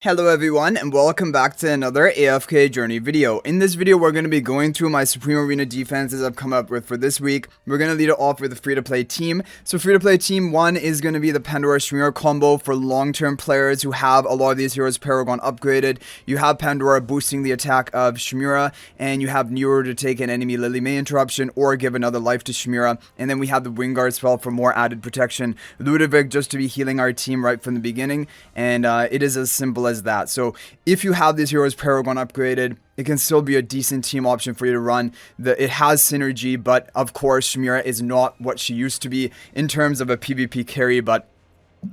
Hello everyone and welcome back to another AFK Journey video. In this video we're going to be going through my Supreme Arena defenses I've come up with for this week. We're going to lead it off with a free-to-play team. So free-to-play team 1 is going to be the Pandora Shimura combo for long-term players who have a lot of these heroes Paragon upgraded. You have Pandora boosting the attack of Shimura, and you have Nero to take an enemy Lily May interruption or give another life to Shimura. And then we have the Wingard spell for more added protection. Ludovic just to be healing our team right from the beginning, and it is as simple as that. So if you have these heroes Paragon upgraded, it can still be a decent team option for you to run. It has synergy, but of course Shimura is not what she used to be in terms of a PvP carry, but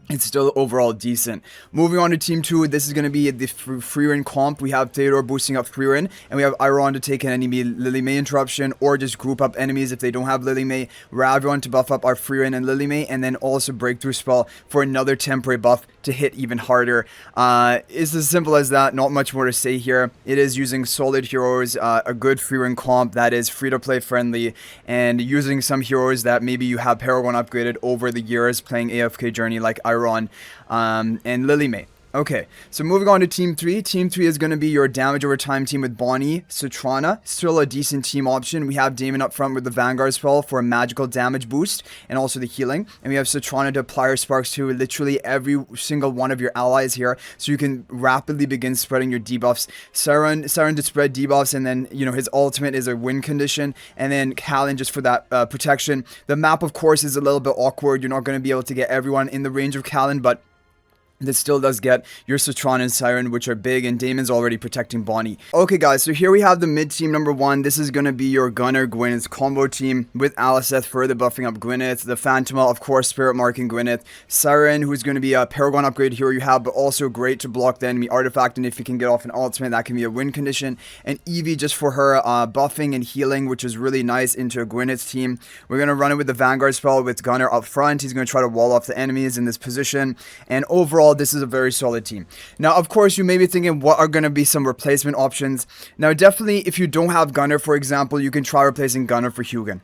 it's still overall decent. Moving on to team 2, this is going to be the Freerin comp. We have Theodore boosting up Freerin, and we have Iron to take an enemy Lily May interruption, or just group up enemies if they don't have Lily May. Ravion to buff up our Freerin and Lily May, and then also Breakthrough spell for another temporary buff to hit even harder. It's as simple as that, not much more to say here. It is using solid heroes, a good Freerin comp that is free-to-play friendly, and using some heroes that maybe you have Paragon upgraded over the years playing AFK Journey like Iron and Lily May. Okay, so moving on to Team 3. Team 3 is going to be your damage over time team with Bonnie, Citrana, still a decent team option. We have Damon up front with the Vanguard spell for a magical damage boost and also the healing. And we have Citrana to apply her sparks to literally every single one of your allies here, so you can rapidly begin spreading your debuffs. Siren to spread debuffs, and then, you know, his ultimate is a win condition, and then Callan just for that protection. The map, of course, is a little bit awkward. You're not going to be able to get everyone in the range of Callan, but this still does get your Citron and Siren, which are big, and Damon's already protecting Bonnie. Okay guys, so here we have the mid team number 1. This is going to be your Gunner Gwyneth combo team with Aliceth further buffing up Gwyneth, the Phantoma, of course, spirit marking Gwyneth, Siren, who's going to be a Paragon upgrade hero you have, but also great to block the enemy artifact, and if you can get off an ultimate, that can be a win condition, and Eevee just for her buffing and healing, which is really nice into Gwyneth's team. We're going to run it with the Vanguard spell with Gunner up front. He's going to try to wall off the enemies in this position, and overall this is a very solid team. Now, of course, you may be thinking, what are going to be some replacement options? Now, definitely, if you don't have Gunner, for example, you can try replacing Gunner for Hugin,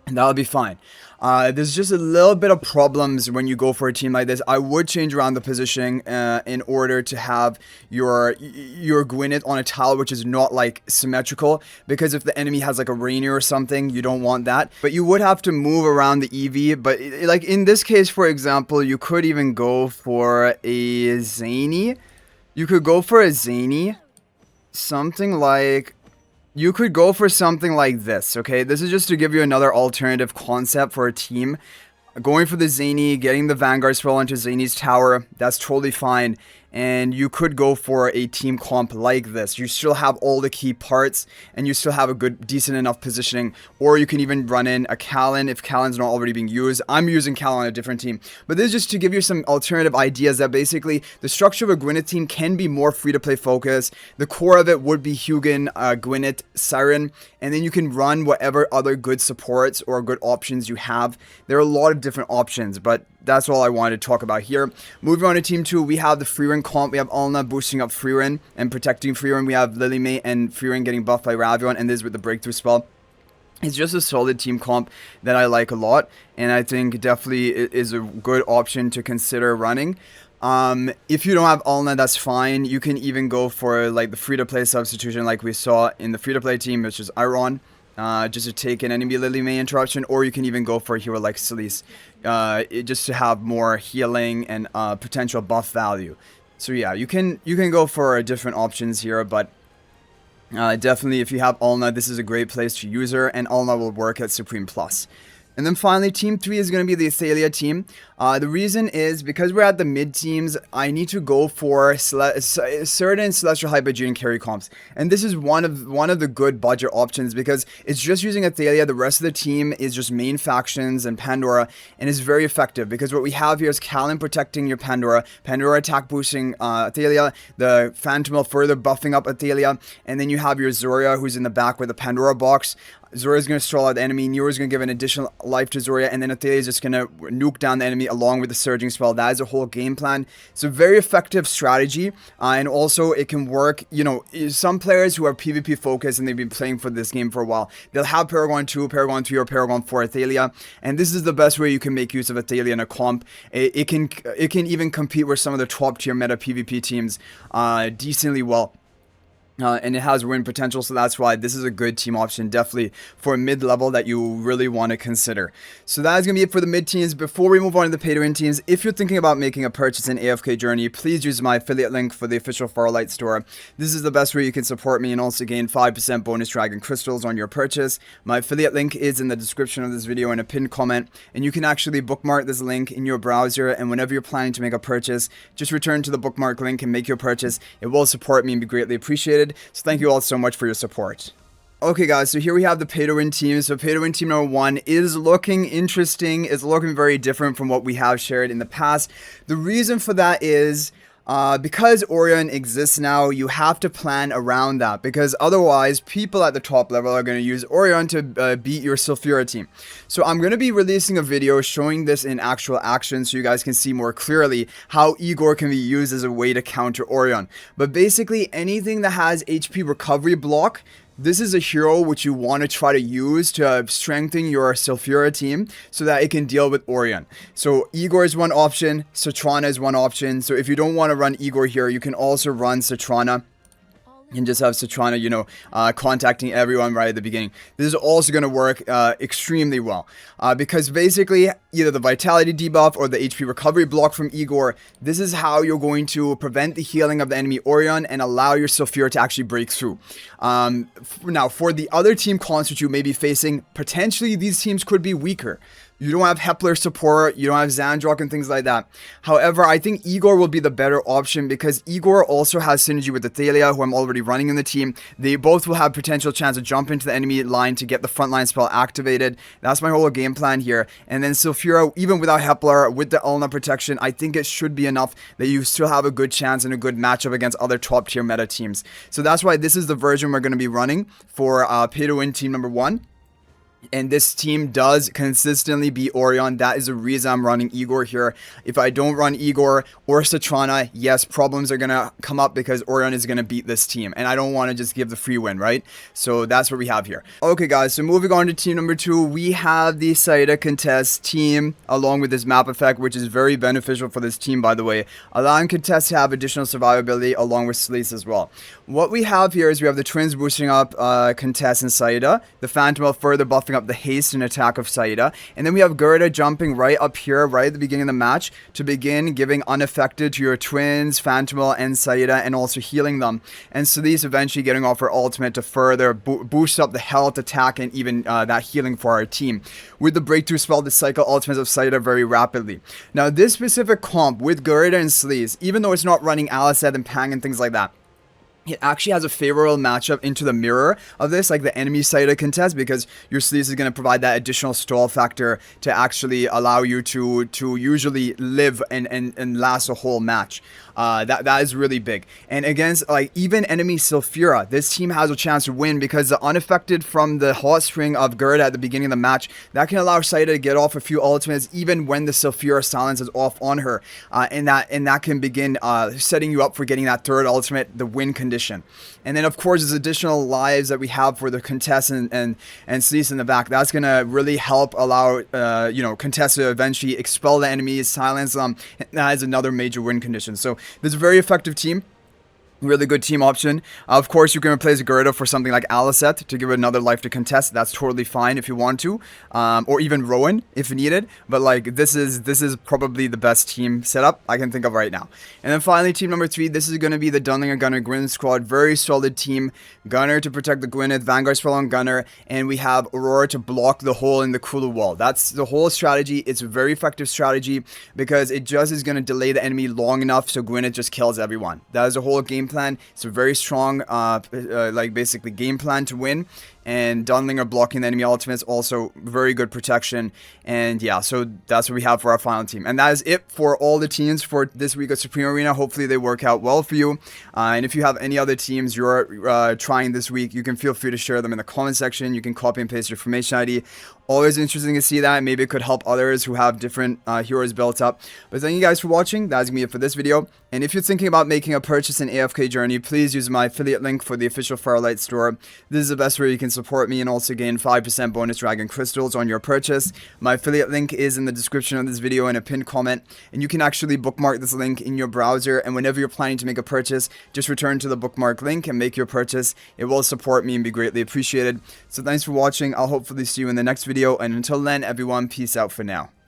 and that'll be fine. There's just a little bit of problems when you go for a team like this. I would change around the positioning in order to have your Gwyneth on a tile which is not like symmetrical, because if the enemy has like a Rainier or something, you don't want that. But you would have to move around the Eevee. But like in this case, for example, you could even go for a Zany. You could go for a Zany. Something like... You could go for something like this, okay? This is just to give you another alternative concept for a team. Going for the Zany, getting the Vanguard spell into Zany's tower, that's totally fine. And you could go for a team comp like this. You still have all the key parts, and you still have a good, decent enough positioning. Or you can even run in a Callan if Callan's not already being used. I'm using Callan on a different team. But this is just to give you some alternative ideas that basically the structure of a Gwyneth team can be more free-to-play focused. The core of it would be Hugin, Gwyneth, Siren, and then you can run whatever other good supports or good options you have. There are a lot of different options, but that's all I wanted to talk about here. Moving on to Team 2, we have the Freerin comp. We have Alna boosting up Freerin and protecting Freerin. We have Lily May and Freerin getting buffed by Ravion, and this with the Breakthrough spell. It's just a solid team comp that I like a lot, and I think definitely it is a good option to consider running. If you don't have Alna, that's fine. You can even go for like the free-to-play substitution like we saw in the free-to-play team, which is Iron. Just to take an enemy Lily May interruption, or you can even go for a hero like Celise, just to have more healing and potential buff value. So yeah, you can go for different options here, but definitely if you have Alna, this is a great place to use her, and Alna will work at Supreme Plus. And then finally, Team 3 is going to be the Athalia team. The reason is because we're at the mid teams, I need to go for certain Celestial Hypogean carry comps. And this is one of the good budget options, because it's just using Athalia. The rest of the team is just main factions and Pandora, and it's very effective because what we have here is Callan protecting your Pandora, Pandora attack boosting Athalia, the Phantoma further buffing up Athalia, and then you have your Zoria who's in the back with the Pandora box. Zarya is going to stall out the enemy. Nero is going to give an additional life to Zarya, and then Athalia is just going to nuke down the enemy along with the surging spell. That is a whole game plan. It's a very effective strategy, and also it can work. You know, some players who are PvP focused and they've been playing for this game for a while, they'll have Paragon 2, Paragon 3, or Paragon 4 Athalia, and this is the best way you can make use of Athalia in a comp. It can even compete with some of the top tier meta PvP teams decently well. And it has win potential, so that's why this is a good team option, definitely for a mid-level that you really want to consider. So that is going to be it for the mid-teams. Before we move on to the pay-to-win teams, if you're thinking about making a purchase in AFK Journey, please use my affiliate link for the official Farlight Store. This is the best way you can support me and also gain 5% bonus dragon crystals on your purchase. My affiliate link is in the description of this video in a pinned comment, and you can actually bookmark this link in your browser, and whenever you're planning to make a purchase, just return to the bookmark link and make your purchase. It will support me and be greatly appreciated. So thank you all so much for your support. Okay guys, so here we have the pay-to-win team. So pay-to-win team number 1 is looking interesting. It's looking very different from what we have shared in the past. The reason for that is because Orion exists now, you have to plan around that, because otherwise people at the top level are going to use Orion to beat your Sulfura team. So I'm going to be releasing a video showing this in actual action so you guys can see more clearly how Igor can be used as a way to counter Orion. But basically anything that has HP recovery block, this is a hero which you want to try to use to strengthen your Sulfura team so that it can deal with Orion. So Igor is one option, Satrana is one option. So if you don't want to run Igor here, you can also run Satrana. And just have Satrana, you know, contacting everyone right at the beginning. This is also going to work extremely well. Because basically, either the Vitality debuff or the HP recovery block from Igor, this is how you're going to prevent the healing of the enemy Orion and allow your Sulfura to actually break through. Now, for the other team construct you may be facing, potentially these teams could be weaker. You don't have Hepler support, you don't have Zandrock and things like that. However, I think Igor will be the better option because Igor also has synergy with Athalia, who I'm already running in the team. They both will have potential chance to jump into the enemy line to get the frontline spell activated. That's my whole game plan here. And then Sulfura, even without Hepler, with the Ulna protection, I think it should be enough that you still have a good chance and a good matchup against other top tier meta teams. So that's why this is the version we're going to be running for pay-to-win team number 1. And this team does consistently beat Orion. That is the reason I'm running Igor here. If I don't run Igor or Satrana, yes, problems are going to come up because Orion is going to beat this team. And I don't want to just give the free win, right? So that's what we have here. Okay, guys, so moving on to team number 2, we have the Saida Contest team along with this map effect, which is very beneficial for this team, by the way. Allowing Contest to have additional survivability along with Sleece as well. What we have here is we have the Twins boosting up Contest and Saida. The Phantom further buffing up the haste and attack of Saida, and then we have Gerda jumping right up here right at the beginning of the match to begin giving unaffected to your Twins, Phantomal, and Saida, and also healing them, and Sleece eventually getting off her ultimate to further boost up the health, attack, and even that healing for our team. With the breakthrough spell to cycle ultimates of Saida very rapidly. Now this specific comp with Gerda and Sleece, even though it's not running Alicet and Pang and things like that, it actually has a favorable matchup into the mirror of this, like the enemy Saida Contest, because your Sleece is going to provide that additional stall factor to actually allow you to usually live and last a whole match. That is really big. And against like even enemy Sulfura, this team has a chance to win because the unaffected from the hot spring of Gerda at the beginning of the match, that can allow Saida to get off a few ultimates even when the Sulfura silence is off on her, and that can begin setting you up for getting that third ultimate, the win condition. And then of course there's additional lives that we have for the Contest and Sleece in the back. That's gonna really help allow you know, Contest to eventually expel the enemies, silence them. That is another major win condition. So this is a very effective team. Really good team option. Of course, you can replace Gerda for something like Alicet to give it another life to Contest. That's totally fine if you want to, or even Rowan if needed. But like this is probably the best team setup I can think of right now. And then finally, team number 3. This is going to be the Dunlinger Gunner Gwyn squad. Very solid team. Gunner to protect the Gwyneth, Vanguard spell on Gunner, and we have Aurora to block the hole in the Kulu wall. That's the whole strategy. It's a very effective strategy because it just is going to delay the enemy long enough so Gwyneth just kills everyone. That is the whole game plan. It's a very strong like basically game plan to win, and dunling or blocking the enemy ultimates, also very good protection. And yeah, so that's what we have for our final team. And that is it for all the teams for this week of Supreme Arena. Hopefully they work out well for you. And if you have any other teams you're trying this week, you can feel free to share them in the comment section. You can copy and paste your formation ID. Always interesting to see that. Maybe it could help others who have different heroes built up. But thank you guys for watching. That's going to be it for this video. And if you're thinking about making a purchase in AFK Journey, please use my affiliate link for the official Farlight Store. This is the best way you can support me and also gain 5% bonus dragon crystals on your purchase. My affiliate link is in the description of this video in a pinned comment. And you can actually bookmark this link in your browser. And whenever you're planning to make a purchase, just return to the bookmark link and make your purchase. It will support me and be greatly appreciated. So thanks for watching. I'll hopefully see you in the next video. And until then, everyone, peace out for now.